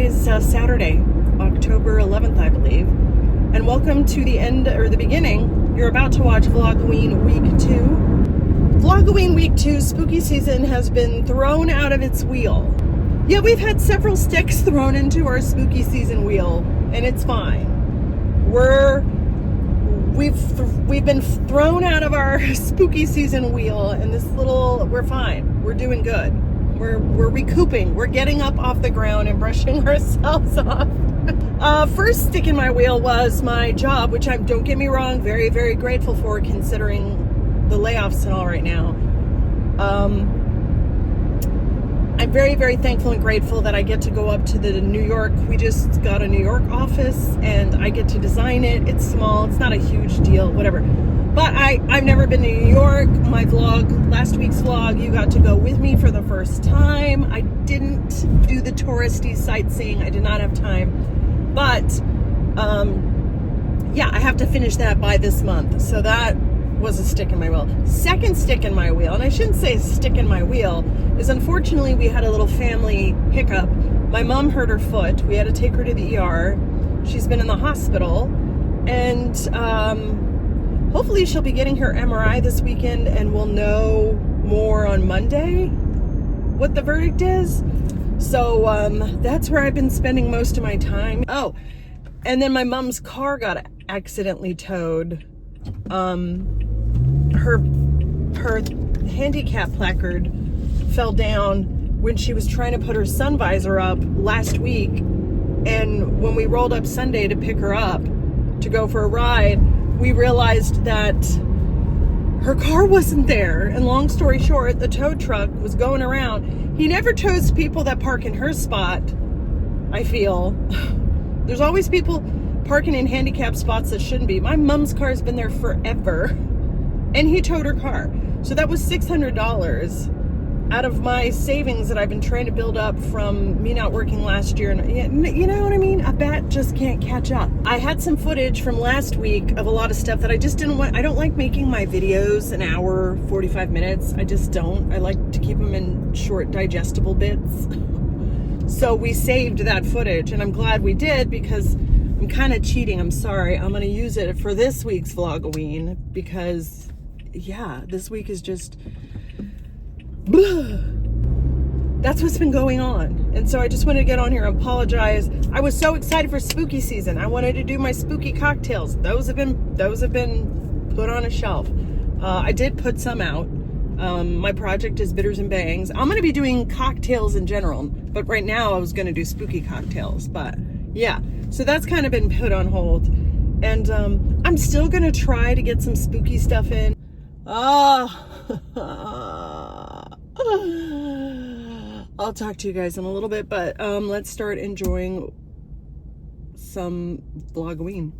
Today's Saturday, October 11th, I believe. And welcome to the end, or the beginning. You're about to watch Vlogoween Week 2. Vlogoween Week 2, spooky season has been thrown out of its wheel. Yeah, we've had several sticks thrown into our spooky season wheel, and it's fine. We've been thrown out of our spooky season wheel, and we're fine. We're doing good. We're recouping. We're getting up off the ground and brushing ourselves off. First stick in my wheel was my job, which don't get me wrong, very, very grateful for, considering the layoffs and all right now. I'm very, very thankful and grateful that I get to go up to the New York. We just got a New York office and I get to design it. It's small. It's not a huge deal, whatever. But I've never been to New York. My vlog, last week's vlog, you got to go with me for the first time. I didn't do the touristy sightseeing. I did not have time. But, yeah, I have to finish that by this month. So that was a stick in my wheel. Second stick in my wheel, and I shouldn't say stick in my wheel, is unfortunately we had a little family hiccup. My mom hurt her foot. We had to take her to the ER. She's been in the hospital, and hopefully she'll be getting her MRI this weekend, and we'll know more on Monday what the verdict is. So that's where I've been spending most of my time. Oh, and then my mom's car got accidentally towed. Her handicap placard fell down when she was trying to put her sun visor up last week, and when we rolled up Sunday to pick her up to go for a ride, we realized that her car wasn't there. And long story short, the tow truck was going around. He never tows people that park in her spot, I feel. There's always people parking in handicapped spots that shouldn't be. My mom's car has been there forever, and he towed her car. So that was $600 out of my savings that I've been trying to build up from me not working last year. And you know what I mean? A bat just can't catch up. I had some footage from last week of a lot of stuff that I just didn't want. I don't like making my videos an hour, 45 minutes. I just don't. I like to keep them in short, digestible bits. So we saved that footage, and I'm glad we did, because I'm kind of cheating. I'm sorry. I'm going to use it for this week's Vlogoween because, yeah, this week is just... blah. That's what's been going on. And so I just wanted to get on here and apologize. I was so excited for spooky season. I wanted to do my spooky cocktails. Those have been put on a shelf. I did put some out. My project is Bitters and Bangs. I'm going to be doing cocktails in general, but right now I was going to do spooky cocktails. But yeah, so that's kind of been put on hold. And I'm still going to try to get some spooky stuff in. I'll talk to you guys in a little bit, but let's start enjoying some Vlogoween.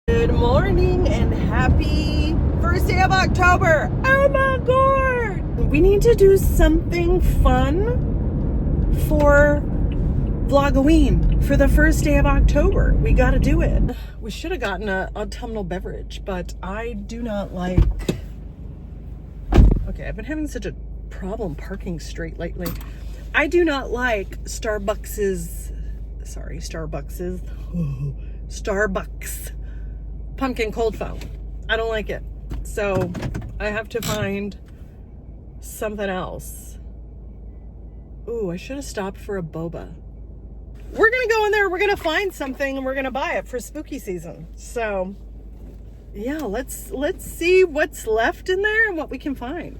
Good morning and happy first day of October. Oh my God. We need to do something fun for Vlogoween for the first day of October. We got to do it. We should have gotten a autumnal beverage, but I do not like... Okay, I've been having such a problem parking straight lately. I do not like Starbucks pumpkin cold foam. I don't like it. So I have to find something else. Ooh, I should have stopped for a boba. We're gonna go in there, we're gonna find something, and we're gonna buy it for spooky season. So yeah, let's see what's left in there and what we can find.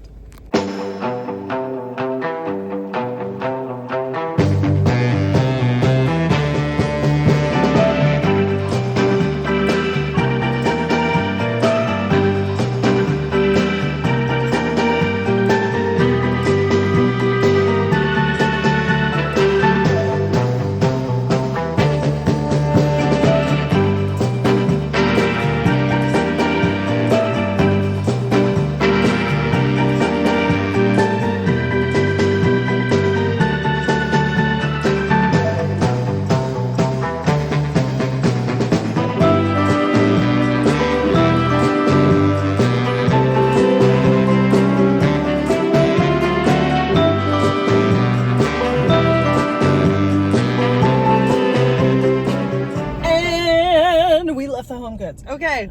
Okay.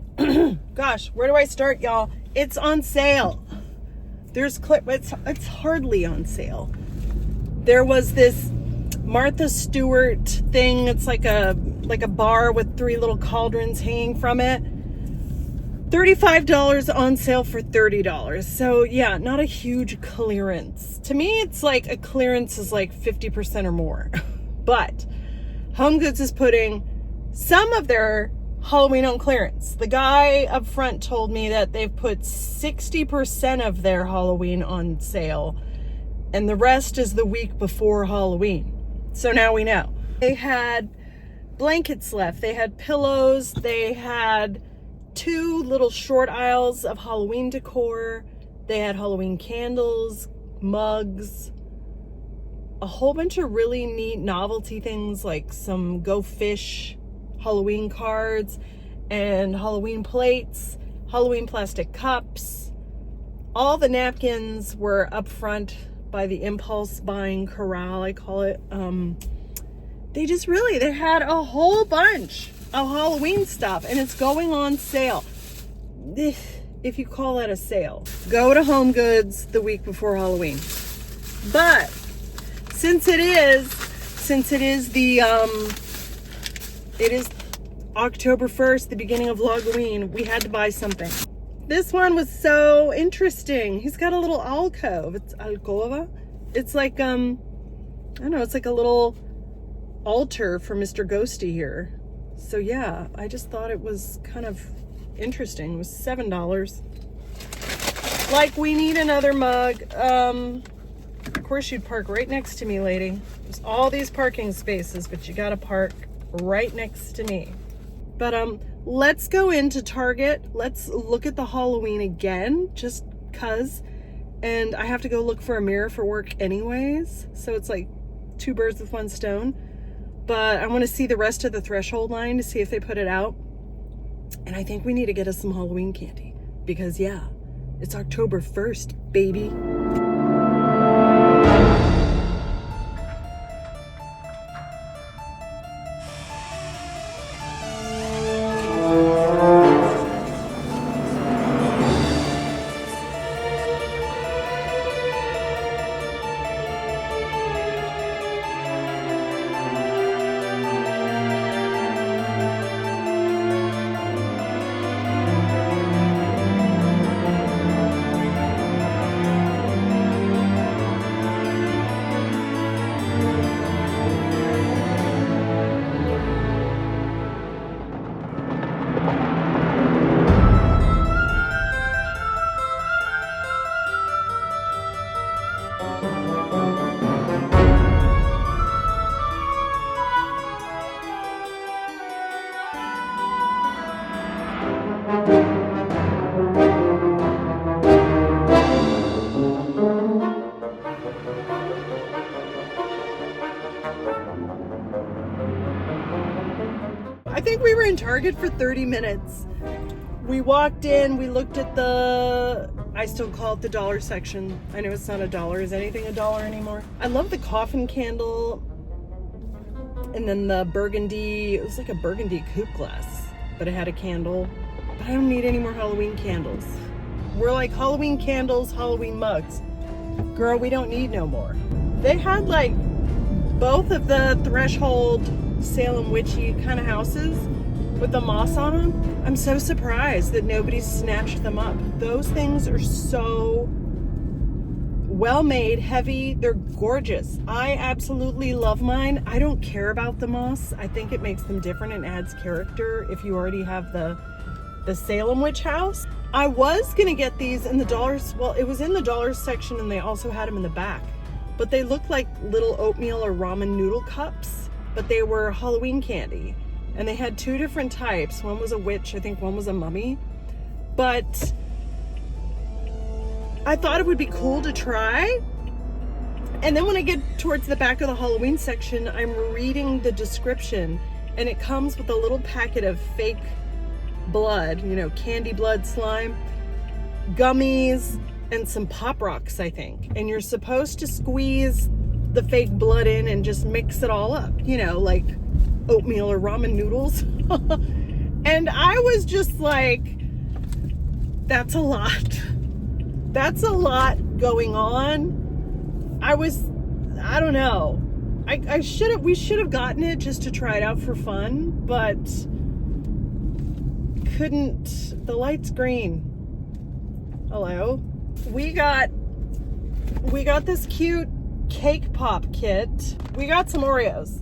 Gosh, where do I start, y'all? It's on sale. It's hardly on sale. There was this Martha Stewart thing. It's like a bar with 3 little cauldrons hanging from it. $35 on sale for $30. So yeah, not a huge clearance. To me, it's like a clearance is like 50% or more. But HomeGoods is putting some of their Halloween on clearance. The guy up front told me that they've put 60% of their Halloween on sale, and the rest is the week before Halloween. So now we know. They had blankets left, they had pillows, they had 2 little short aisles of Halloween decor, they had Halloween candles, mugs, a whole bunch of really neat novelty things like some Go Fish Halloween cards and Halloween plates, Halloween plastic cups. All the napkins were up front by the impulse buying corral, I call it. They had a whole bunch of Halloween stuff, and it's going on sale. If you call that a sale, go to HomeGoods the week before Halloween. But since it is October 1st, the beginning of Vlogoween, we had to buy something. This one was so interesting. He's got a little alcove. It's alcova. It's like, I don't know, it's like a little altar for Mr. Ghosty here. So yeah, I just thought it was kind of interesting. It was $7. Like, we need another mug. Of course you'd park right next to me, lady. There's all these parking spaces, but you gotta park right next to me. But let's go into Target. Let's look at the Halloween again, just cuz. And I have to go look for a mirror for work anyways. So it's like 2 birds with 1 stone. But I want to see the rest of the threshold line to see if they put it out. And I think we need to get us some Halloween candy. Because yeah, it's October 1st, baby. I think we were in Target for 30 minutes. We walked in, we looked at I still call it the dollar section. I know it's not $1. Is anything $1 anymore? I love the coffin candle. And then the burgundy, it was like a burgundy coupe glass, but it had a candle. But I don't need any more Halloween candles. We're like Halloween candles, Halloween mugs. Girl, we don't need no more. They had like both of the threshold Salem witchy kind of houses with the moss on them. I'm so surprised that nobody snatched them up. Those things are so well made, heavy, they're gorgeous. I absolutely love mine. I don't care about the moss. I think it makes them different and adds character if you already have the Salem witch house. I was gonna get these in the dollars, well, it was in the dollars section and they also had them in the back, but they looked like little oatmeal or ramen noodle cups, but they were Halloween candy. And they had 2 different types. One was a witch, I think one was a mummy. But I thought it would be cool to try. And then when I get towards the back of the Halloween section, I'm reading the description and it comes with a little packet of fake blood, you know, candy blood slime, gummies, and some Pop Rocks, I think. And you're supposed to squeeze the fake blood in and just mix it all up, you know, like oatmeal or ramen noodles. And I was just like, that's a lot. That's a lot going on. I don't know. We should have gotten it just to try it out for fun, but couldn't. The light's green. Hello. We got this cute cake pop kit. We got some Oreos.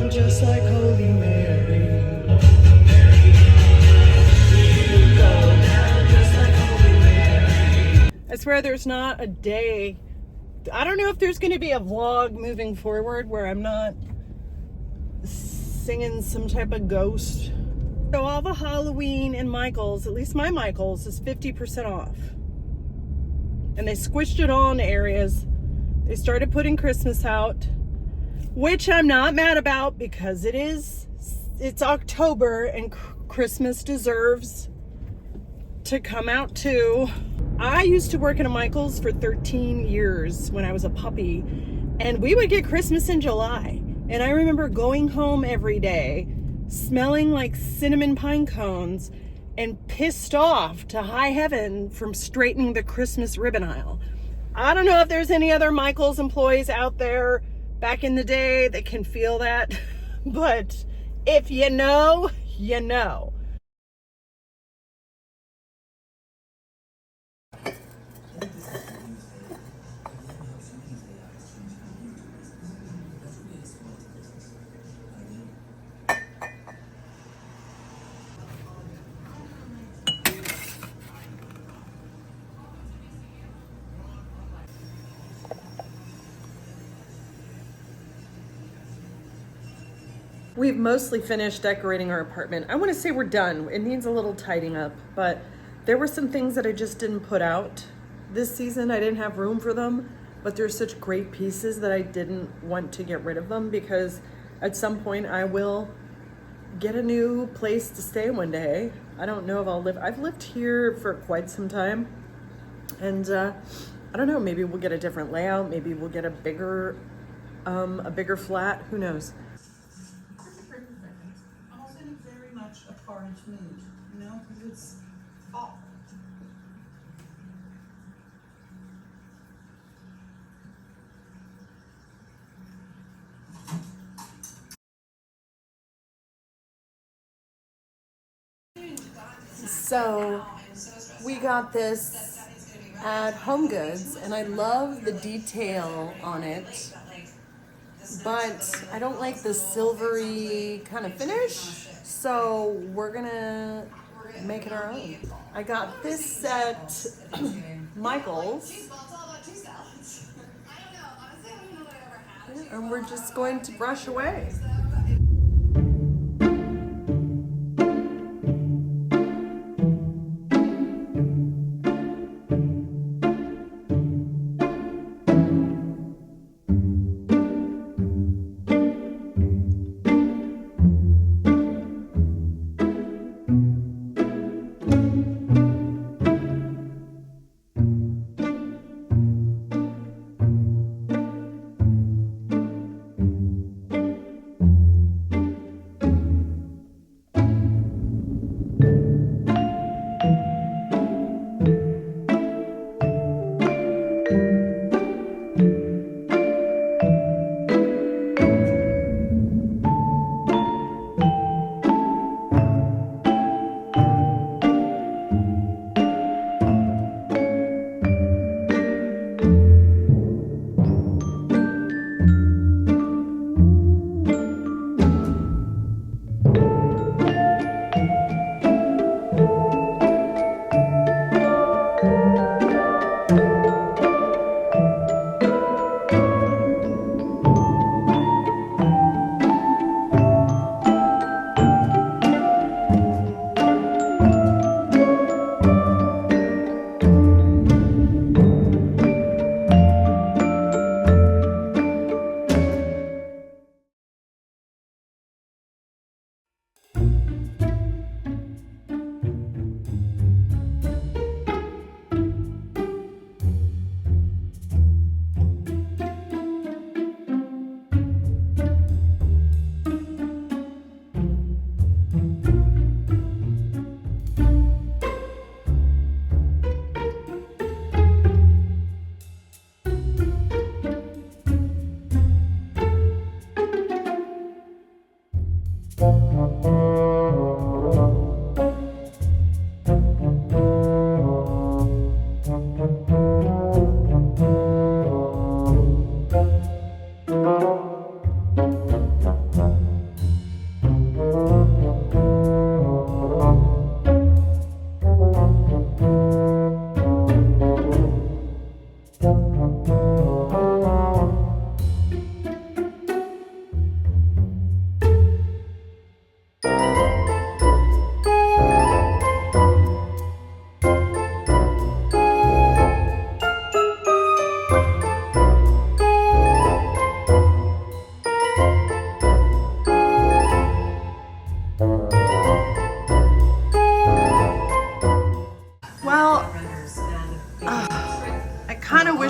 Just like Holy Mary. I swear there's not a day. I don't know if there's going to be a vlog moving forward where I'm not singing some type of ghost. So all the Halloween and Michaels, at least my Michaels, is 50% off. And they squished it all in areas. They started putting Christmas out, which I'm not mad about because it's October and Christmas deserves to come out too. I used to work at a Michael's for 13 years when I was a puppy, and we would get Christmas in July. And I remember going home every day smelling like cinnamon pine cones and pissed off to high heaven from straightening the Christmas ribbon aisle. I don't know if there's any other Michael's employees out there back in the day that can feel that, but if you know, you know. We've mostly finished decorating our apartment. I want to say we're done. It needs a little tidying up, but there were some things that I just didn't put out this season. I didn't have room for them, but there's such great pieces that I didn't want to get rid of them because at some point I will get a new place to stay one day. I don't know if I'll live. I've lived here for quite some time, and I don't know, maybe we'll get a different layout. Maybe we'll get a bigger flat. Who knows? Very much a porridge mood, you know, because it's hot. So we got this at HomeGoods, and I love the detail on it, but I don't like the silvery kind of finish, so we're gonna make it our own. I got this at Michael's, and we're just going to brush away.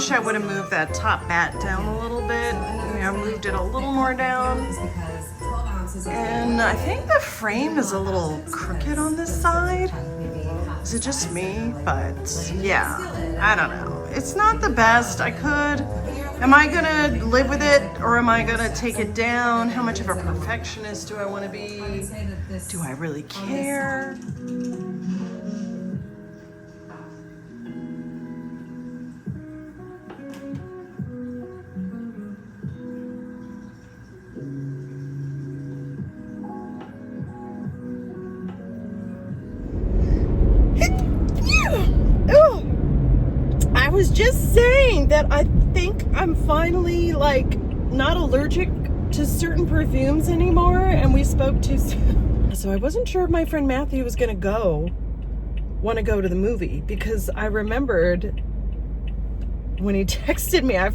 wish I would have moved that top mat down a little bit. I moved it a little more down. And I think the frame is a little crooked on this side. Is it just me? But yeah, I don't know. It's not the best. Am I gonna live with it or am I gonna take it down? How much of a perfectionist do I want to be? Do I really care? I was just saying that I think I'm finally like not allergic to certain perfumes anymore, and we spoke too soon. So I wasn't sure if my friend Matthew was gonna want to go to the movie, because I remembered when he texted me, I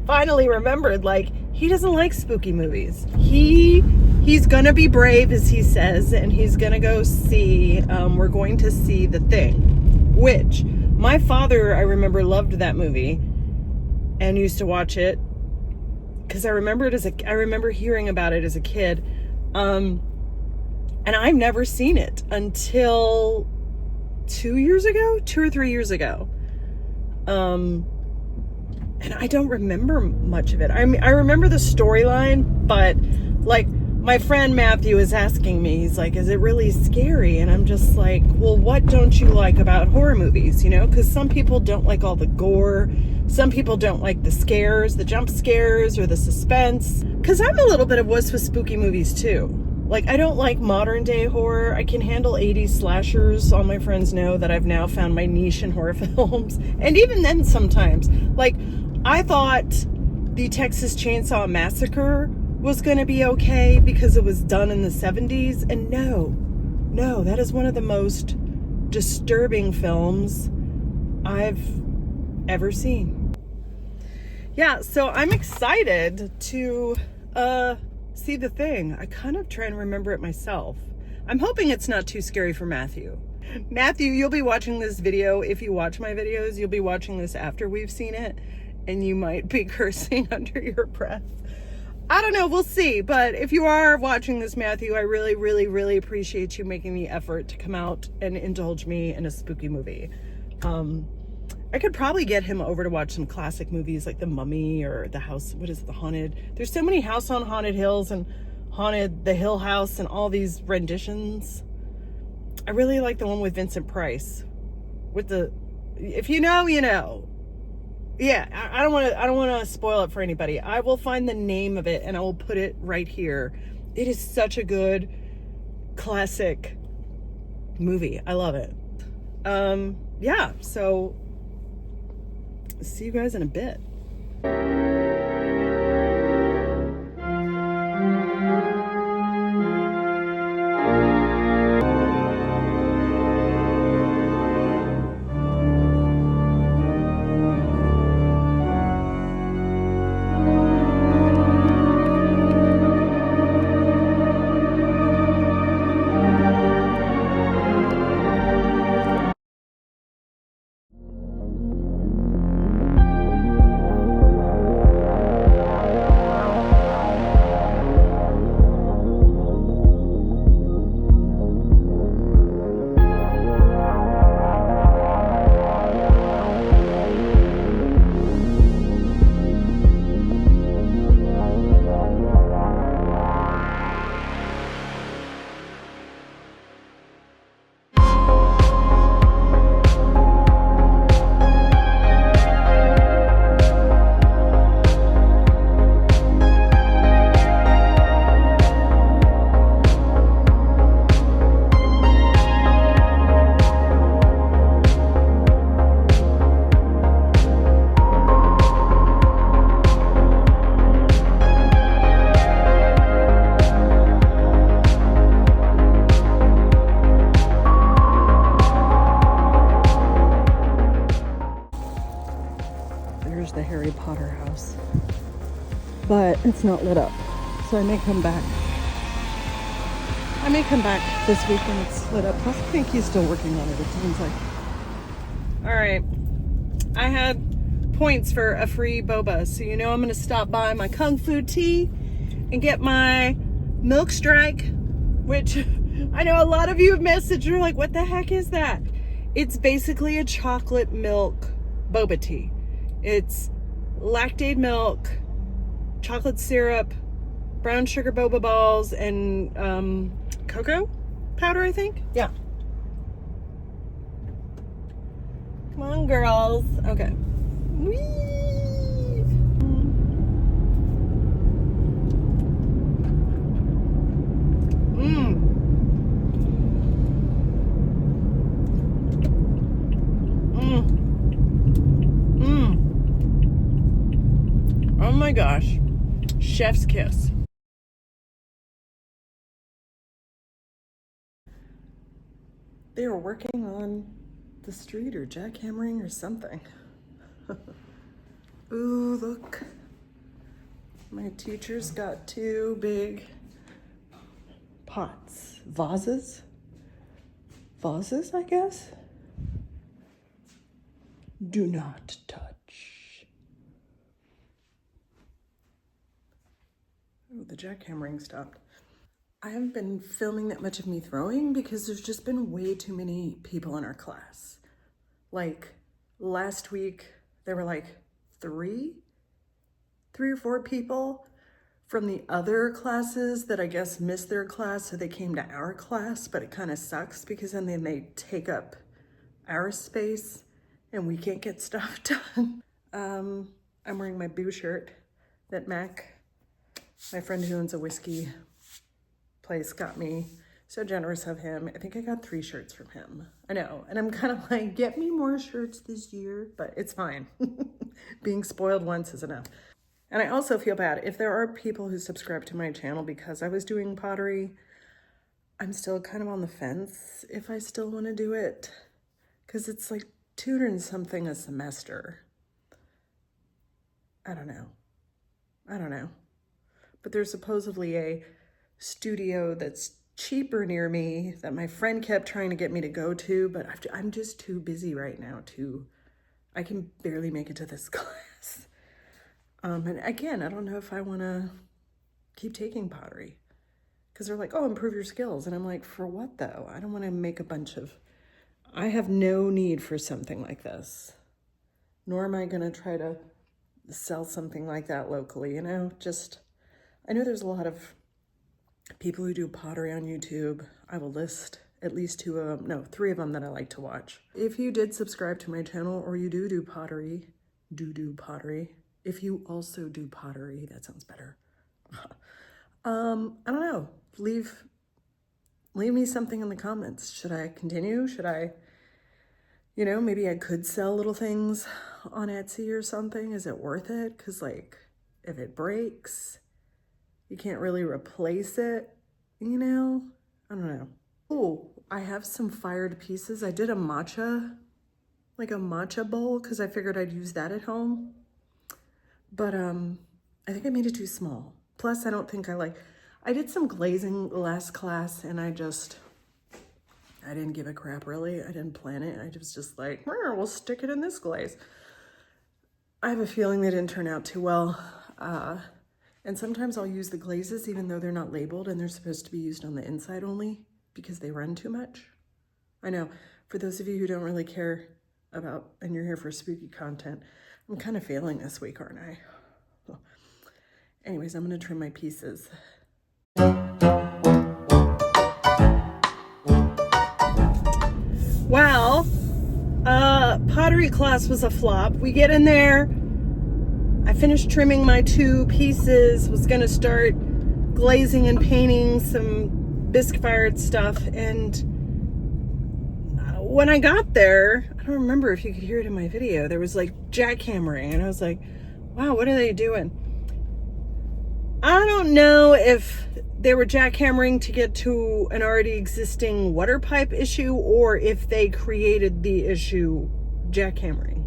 finally remembered, like, he doesn't like spooky movies. He's gonna be brave, as he says, and he's gonna go see, we're going to see The Thing, which my father, I remember, loved that movie and used to watch it because I remember hearing about it as a kid. And I've never seen it until 2 or 3 years ago. And I don't remember much of it. I mean, I remember the storyline, but like, my friend Matthew is asking me, he's like, is it really scary? And I'm just like, well, what don't you like about horror movies? You know, because some people don't like all the gore. Some people don't like the scares, the jump scares, or the suspense. Because I'm a little bit of wuss with spooky movies too. Like, I don't like modern day horror. I can handle 80s slashers. All my friends know that I've now found my niche in horror films. And even then sometimes, like, I thought the Texas Chainsaw Massacre was going to be okay because it was done in the 70s, and no, that is one of the most disturbing films I've ever seen. Yeah, so I'm excited to see The Thing. I kind of try and remember it myself. I'm hoping it's not too scary for Matthew. Matthew, you'll be watching this video. If you watch my videos, you'll be watching this after we've seen it, and you might be cursing under your breath. I don't know, we'll see. But if you are watching this, Matthew, I really, really, really appreciate you making the effort to come out and indulge me in a spooky movie. I could probably get him over to watch some classic movies like The Mummy or The House, The Haunted. There's so many House on Haunted Hills and The Hill House and all these renditions. I really like the one with Vincent Price. If you know, you know. Yeah, I don't want to spoil it for anybody. I will find the name of it and I will put it right here. It is such a good classic movie. I love it. Yeah, so see you guys in a bit. The Harry Potter house, but it's not lit up, so I may come back this week when it's lit up. I think he's still working on it, it seems like. All right, I had points for a free boba. So you know I'm going to stop by my Kung Fu Tea and get my Milk Strike, which I know a lot of you have messaged. You're like, what the heck is that? It's basically a chocolate milk boba tea. It's lactate milk, chocolate syrup, brown sugar boba balls, and cocoa powder, I think. Yeah. Come on, girls. Okay. Whee! Oh my gosh. Chef's kiss. They were working on the street or jackhammering or something. Ooh, look. My teacher's got 2 big pots. Vases? Vases, I guess? Do not touch. Oh, the jackhammering stopped. I haven't been filming that much of me throwing because there's just been way too many people in our class. Like last week, there were like 3 or 4 people from the other classes that I guess missed their class, so they came to our class, but it kind of sucks because then they take up our space and we can't get stuff done. I'm wearing my Boo shirt that Mac, my friend who owns a whiskey place, got me. So generous of him. I think I got 3 shirts from him. I know, and I'm kind of like, get me more shirts this year, but it's fine. Being spoiled once is enough. And I also feel bad if there are people who subscribe to my channel because I was doing pottery. I'm still kind of on the fence if I still want to do it, because it's like $200 and something a semester. I don't know. But there's supposedly a studio that's cheaper near me that my friend kept trying to get me to go to, but I'm just too busy right now I can barely make it to this class. And again, I don't know if I want to keep taking pottery because they're like, oh, improve your skills. And I'm like, for what though? I don't want to make a bunch of, I have no need for something like this, nor am I going to try to sell something like that locally, you know, just, I know there's a lot of people who do pottery on YouTube. I will list at least 3 of them that I like to watch. If you did subscribe to my channel or you do pottery, if you also do pottery, that sounds better. I don't know, leave me something in the comments. Should I continue? Should I, you know, maybe I could sell little things on Etsy or something. Is it worth it? Because like, if it breaks, you can't really replace it, you know? I don't know. Oh, I have some fired pieces. I did a matcha bowl because I figured I'd use that at home. But I think I made it too small. Plus, I don't think I did some glazing last class and I didn't give a crap really. I didn't plan it. I was just like, we'll stick it in this glaze. I have a feeling they didn't turn out too well. And sometimes I'll use the glazes even though they're not labeled and they're supposed to be used on the inside only because they run too much. I know, for those of you who don't really care about, and you're here for spooky content, I'm kind of failing this week, aren't I? Well, anyways, I'm gonna trim my pieces. Well, pottery class was a flop. We get in there, I finished trimming my 2 pieces, was gonna start glazing and painting some bisque-fired stuff, and when I got there, I don't remember if you could hear it in my video, there was like jackhammering, and I was like, wow, what are they doing? I don't know if they were jackhammering to get to an already existing water pipe issue or if they created the issue jackhammering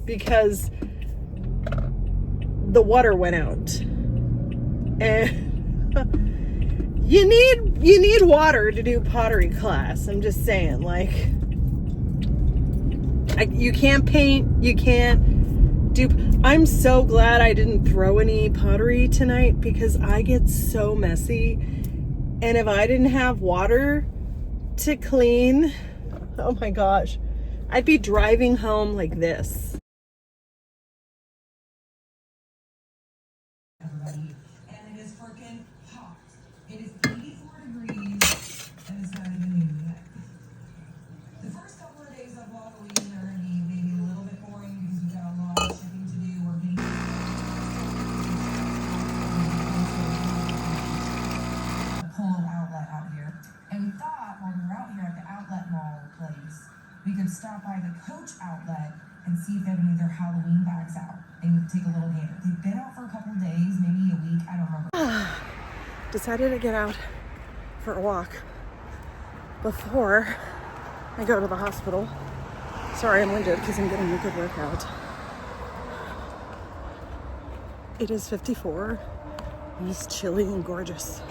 because the water went out. And you need water to do pottery class. I'm just saying, like, you can't paint, you can't dupe. I'm so glad I didn't throw any pottery tonight because I get so messy. And if I didn't have water to clean, oh my gosh, I'd be driving home like this. Everybody, and it is freaking hot. It is 84 degrees, and it's not even noon yet. The first couple of days of Vlogoween are going to be maybe a little bit boring because we've got a lot of shipping to do. We're getting a Polo outlet out here, and we thought while we were out here at the outlet mall place, we could stop by the Coach outlet and see if they have any of their Halloween bags out and take a little gander. They've been out for a couple of days, maybe a week, I don't remember. Decided to get out for a walk before I go to the hospital. Sorry, I'm winded because I'm getting a good workout. It is 54. It's chilly and gorgeous.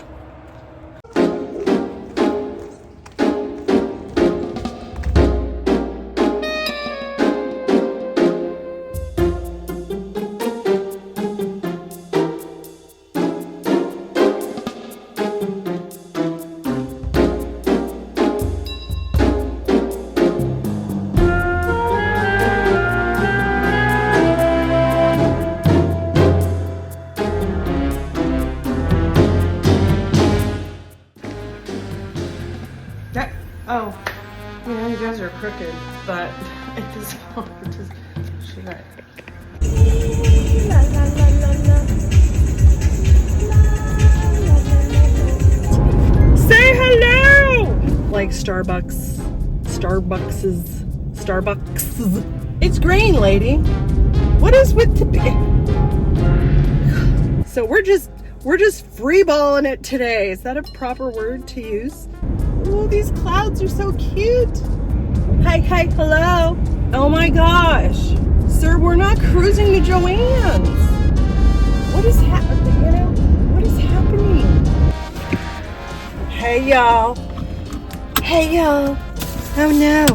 Oh, you know, you guys are crooked, but at this point, just should I? Say hello! Like Starbucks. It's green, lady. What is with the? So we're just freeballing it today. Is that a proper word to use? Oh, these clouds are so cute. Hi, hello. Oh my gosh. Sir, we're not cruising to Joann's. What is happening, you know? What is happening? Hey, y'all. Oh no.